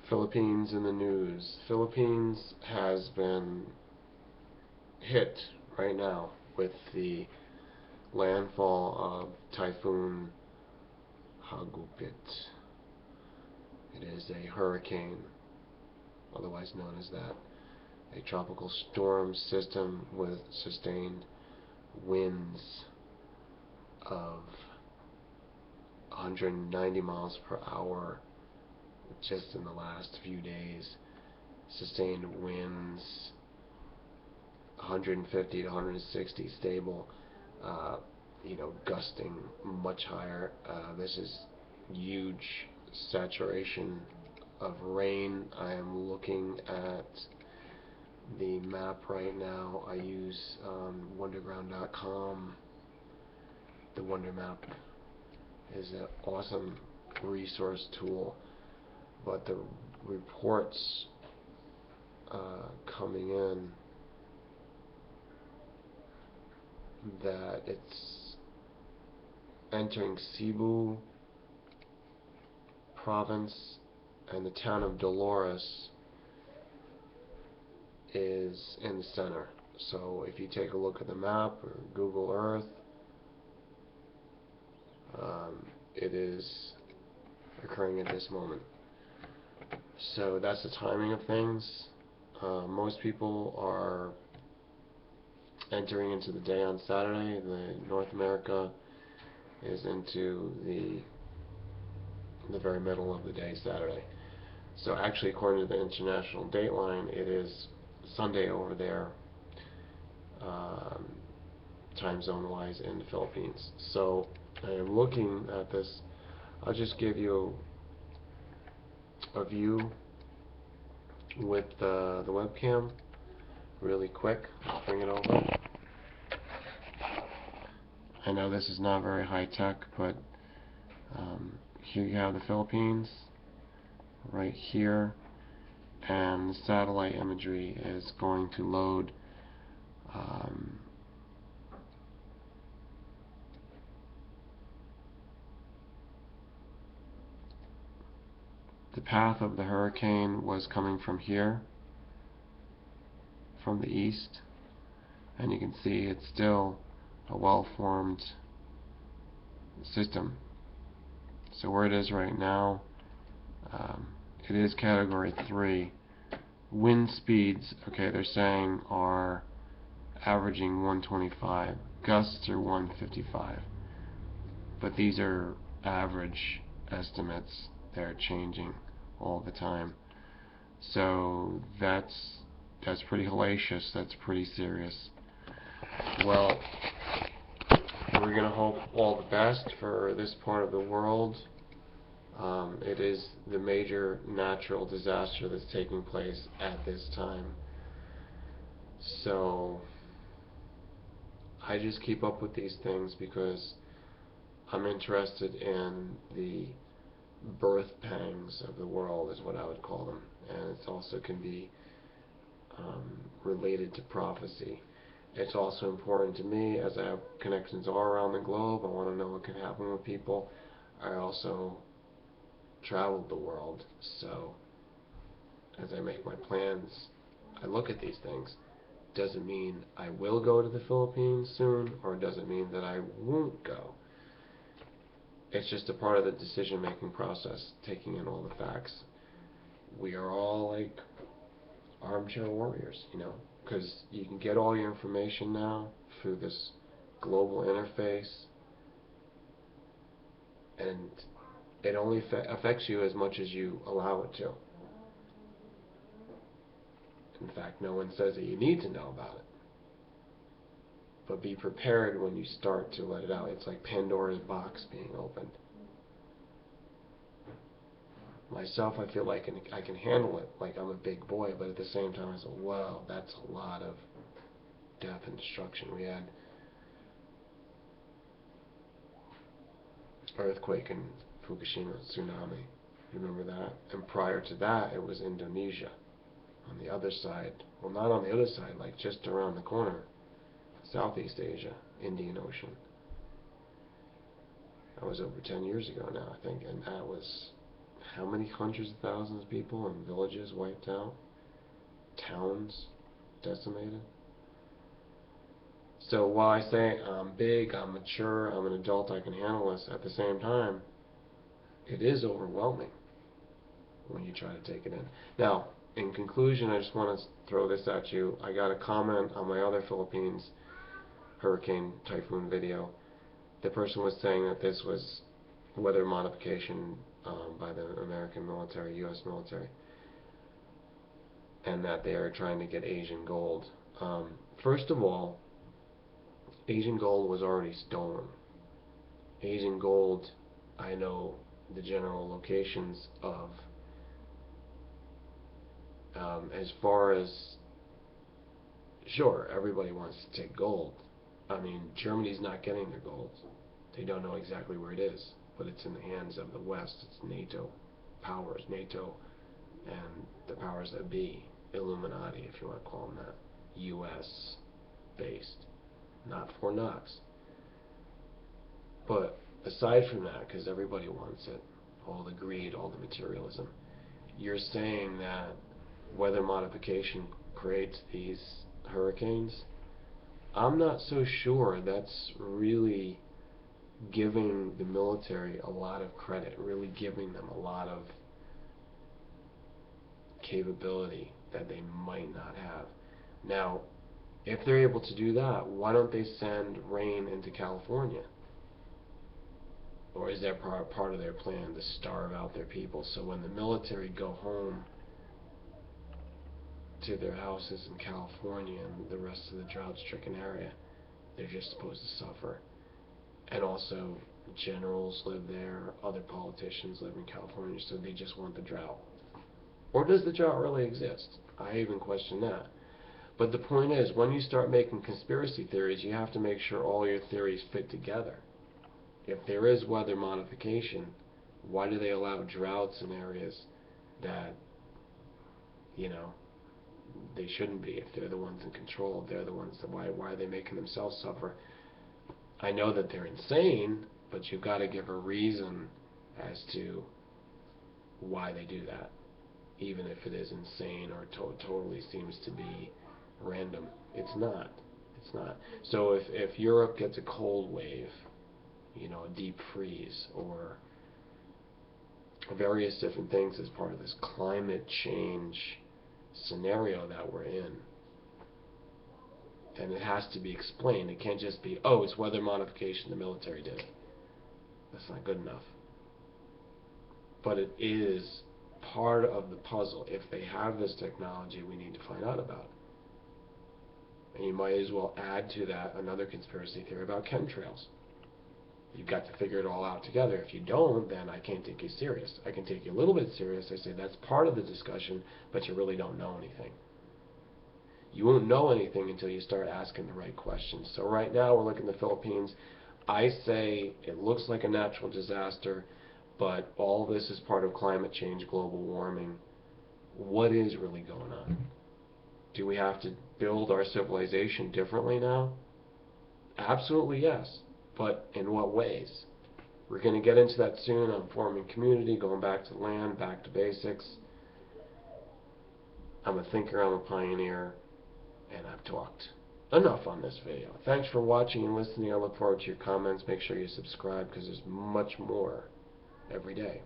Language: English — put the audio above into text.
Philippines in the news. Philippines has been hit right now with the landfall of Typhoon Hagupit. It is a hurricane, otherwise known as that. A tropical storm system with sustained winds of 190 miles per hour just in the last few days. Sustained winds 150 to 160 stable, gusting much higher. This is huge saturation of rain. I am looking at the map right now. I use wonderground.com. The Wonder Map is an awesome resource tool, but the reports coming in that it's entering Cebu province, and the town of Dolores is in the center. So if you take a look at the map or Google Earth, it is occurring at this moment. So that's the timing of things. Most people are entering into the day on Saturday. The North America is into the very middle of the day Saturday. So actually, according to the international dateline, it is Sunday over there, time zone wise, in the Philippines. So I am looking at this. I'll just give you a view with the webcam really quick. I'll bring it over. I know this is not very high tech, but here you have the Philippines right here, and the satellite imagery is going to load the path of the hurricane was coming from here, from the east, and you can see it's still a well-formed system. So where it is right now, it is category 3. Wind speeds, okay, they're saying are averaging 125. Gusts are 155. But these are average estimates. They're changing all the time. So that's pretty hellacious. That's pretty serious. Well, we're going to hope all the best for this part of the world. It is the major natural disaster that's taking place at this time. So I just keep up with these things because I'm interested in the birth pangs of the world, is what I would call them. And it also can be related to prophecy. It's also important to me, as I have connections all around the globe. I want to know what can happen with people. I also traveled the world, so as I make my plans, I look at these things. Doesn't mean I will go to the Philippines soon, or doesn't mean that I won't go. It's just a part of the decision-making process, taking in all the facts. We are all like armchair warriors, because you can get all your information now through this global interface, and it only affects you as much as you allow it to. In fact, no one says that you need to know about it. But be prepared when you start to let it out. It's like Pandora's box being opened. Myself, I feel like I can handle it, like I'm a big boy, but at the same time I say, wow, that's a lot of death and destruction. We had earthquake in Fukushima, tsunami. Remember that? And prior to that, it was Indonesia. On the other side, well, not on the other side, like just around the corner, Southeast Asia, Indian Ocean. That was over 10 years ago now, I think, and that was how many hundreds of thousands of people and villages wiped out? Towns decimated? So while I say I'm big, I'm mature, I'm an adult, I can handle this, at the same time, it is overwhelming when you try to take it in. Now, in conclusion, I just want to throw this at you. I got a comment on my other Philippines hurricane typhoon video. The person was saying that this was weather modification by the American military, U.S. military, and that they are trying to get Asian gold. First of all, Asian gold was already stolen. Asian gold, I know the general locations of. As far as, sure, everybody wants to take gold. I mean, Germany's not getting their gold. They don't know exactly where it is, but it's in the hands of the West. It's NATO powers, NATO and the powers that be, Illuminati, if you want to call them that, U.S. based, not Fort Knox. But aside from that, because everybody wants it, all the greed, all the materialism, you're saying that weather modification creates these hurricanes? I'm not so sure that's really giving the military a lot of credit, really giving them a lot of capability that they might not have. Now, if they're able to do that, why don't they send rain into California? Or is that part of their plan to starve out their people, so when the military go home to their houses in California and the rest of the drought-stricken area, they're just supposed to suffer? And also, generals live there, other politicians live in California, so they just want the drought. Or does the drought really exist? I even question that. But the point is, when you start making conspiracy theories, you have to make sure all your theories fit together. If there is weather modification, why do they allow droughts in areas that, you know, they shouldn't be? If they're the ones in control, if they're the ones that, why are they making themselves suffer? I know that they're insane, but you've got to give a reason as to why they do that, even if it is insane or totally seems to be random. It's not. It's not. So if Europe gets a cold wave, you know, a deep freeze, or various different things as part of this climate change scenario that we're in, then it has to be explained. It can't just be, oh, it's weather modification, the military did it. That's not good enough. But it is part of the puzzle. If they have this technology, we need to find out about it. And you might as well add to that another conspiracy theory about chemtrails. You've got to figure it all out together. If you don't, then I can't take you serious. I can take you a little bit serious. I say that's part of the discussion, but you really don't know anything. You won't know anything until you start asking the right questions. So right now we're looking at the Philippines. I say it looks like a natural disaster, but all this is part of climate change, global warming. What is really going on? Do we have to build our civilization differently now? Absolutely yes. But in what ways? We're going to get into that soon on forming community, going back to land, back to basics. I'm a thinker, I'm a pioneer, and I've talked enough on this video. Thanks for watching and listening. I look forward to your comments. Make sure you subscribe because there's much more every day.